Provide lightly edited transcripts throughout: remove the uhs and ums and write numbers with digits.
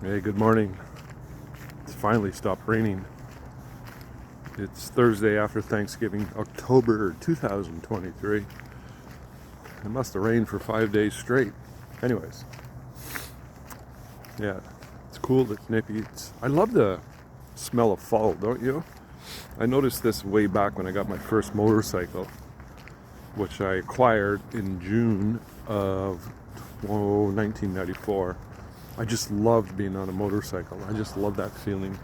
Hey, good morning. It's finally stopped raining. It's Thursday after Thanksgiving, October 2023. It must have rained for 5 days straight. Anyways, yeah, it's cool, it's nippy. I love the smell of fall, don't you? I noticed this way back when I got my first motorcycle, which I acquired in June of 1994. I just loved being on a motorcycle. I just love that feeling.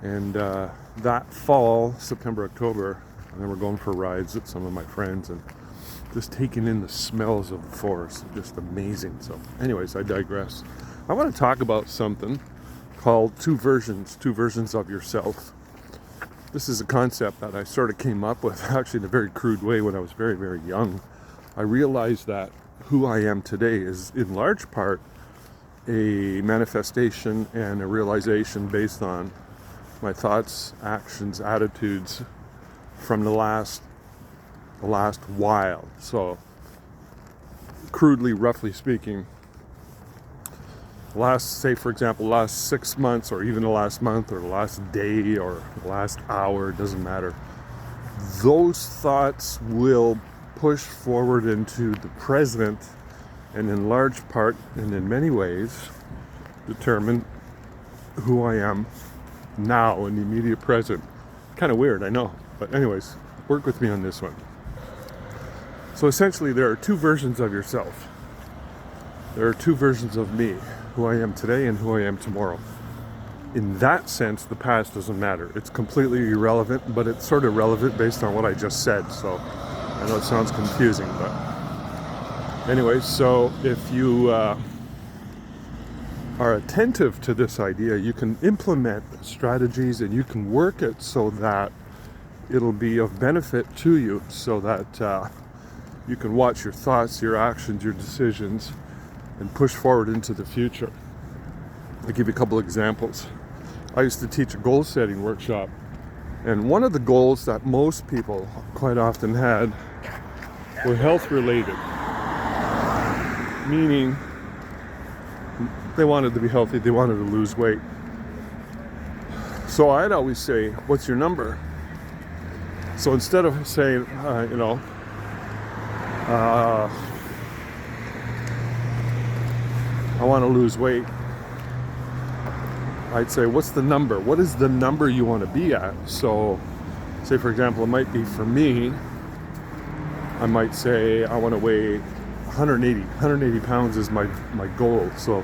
And that fall, September, October, I remember going for rides with some of my friends and just taking in the smells of the forest. Just amazing. So anyways, I digress. I want to talk about something called two versions of yourself. This is a concept that I sort of came up with actually in a very crude way when I was very, very young. I realized that who I am today is in large part a manifestation and a realization based on my thoughts, actions, attitudes from the last while. So crudely, roughly speaking, say for example, last 6 months, or even the last month, or the last day, or the last hour, it doesn't matter. Those thoughts will push forward into the present, and in large part, and in many ways, determine who I am now in the immediate present. Kind of weird, I know. But anyways, work with me on this one. So essentially, there are two versions of yourself. There are two versions of me, who I am today and who I am tomorrow. In that sense, the past doesn't matter. It's completely irrelevant, but it's sort of relevant based on what I just said. So I know it sounds confusing, but anyways, so if you are attentive to this idea, you can implement strategies and you can work it so that it'll be of benefit to you, so that you can watch your thoughts, your actions, your decisions, and push forward into the future. I'll give you a couple examples. I used to teach a goal setting workshop, and one of the goals that most people quite often had were health related. Meaning, they wanted to be healthy, they wanted to lose weight. So I'd always say, what's your number? So instead of saying, I want to lose weight, I'd say, what's the number? What is the number you want to be at? So, say for example, it might be for me, I might say I want to weigh 180 pounds is my goal. So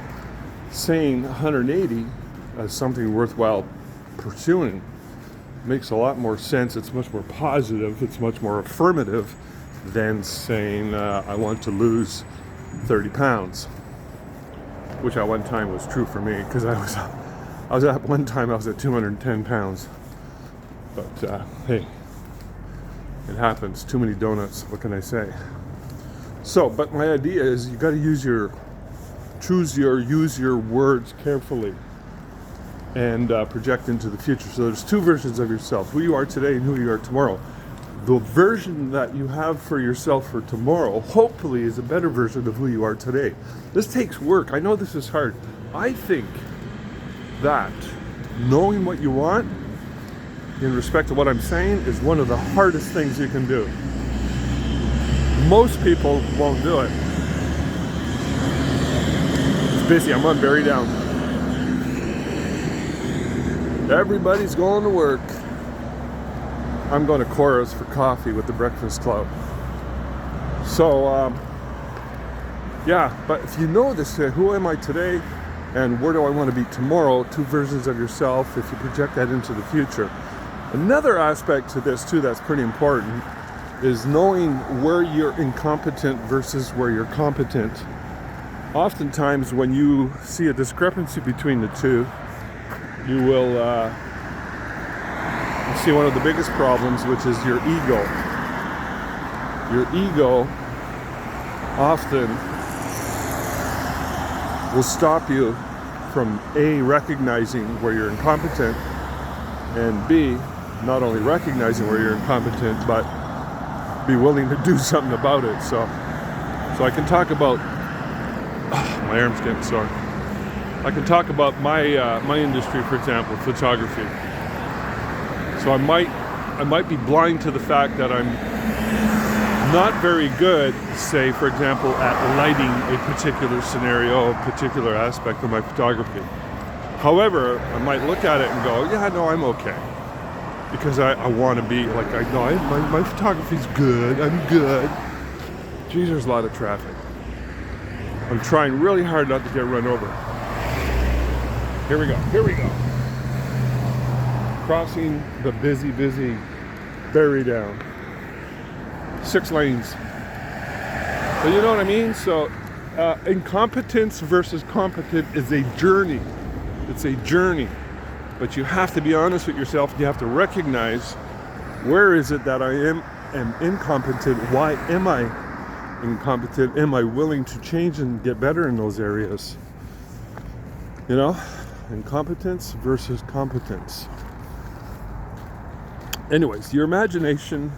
saying 180 as something worthwhile pursuing makes a lot more sense. It's much more positive, it's much more affirmative than saying I want to lose 30 pounds, which at one time was true for me, because I was at one time I was at 210 pounds. But hey, it happens. Too many donuts, what can I say? So, but my idea is you got to use your words carefully and project into the future. So there's two versions of yourself: who you are today and who you are tomorrow. The version that you have for yourself for tomorrow, hopefully, is a better version of who you are today. This takes work. I know this is hard. I think that knowing what you want, in respect to what I'm saying, is one of the hardest things you can do. Most people won't do it. It's busy. I'm on Berry Down. Everybody's going to work. I'm going to Chorus for coffee with the Breakfast Club. So, but if you know this, who am I today and where do I want to be tomorrow, two versions of yourself, if you project that into the future. Another aspect to this too that's pretty important is knowing where you're incompetent versus where you're competent. Oftentimes when you see a discrepancy between the two, you will see one of the biggest problems, which is your ego. Your ego often will stop you from A, recognizing where you're incompetent, and B, not only recognizing where you're incompetent, but be willing to do something about it. So I can talk about, my arm's getting sore. I can talk about my industry, for example, photography. So I might be blind to the fact that I'm not very good, say, for example, at lighting a particular scenario, a particular aspect of my photography. However, I might look at it and go, yeah, no, I'm okay. Because I want to be, like, I know my photography's good, I'm good. Geez, there's a lot of traffic. I'm trying really hard not to get run over. Here we go. Crossing the busy Berry down. 6 lanes. So you know what I mean? So incompetence versus competent is a journey. It's a journey. But you have to be honest with yourself. You have to recognize, where is it that I am incompetent? Why am I incompetent? Am I willing to change and get better in those areas? You know, incompetence versus competence. Anyways, your imagination,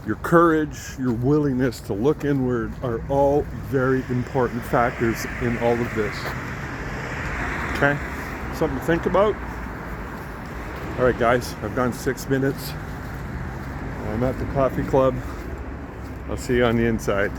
your courage, your willingness to look inward are all very important factors in all of this. Okay? Something to think about. All right, guys, I've gone 6 minutes. I'm at the coffee club. I'll see you on the inside.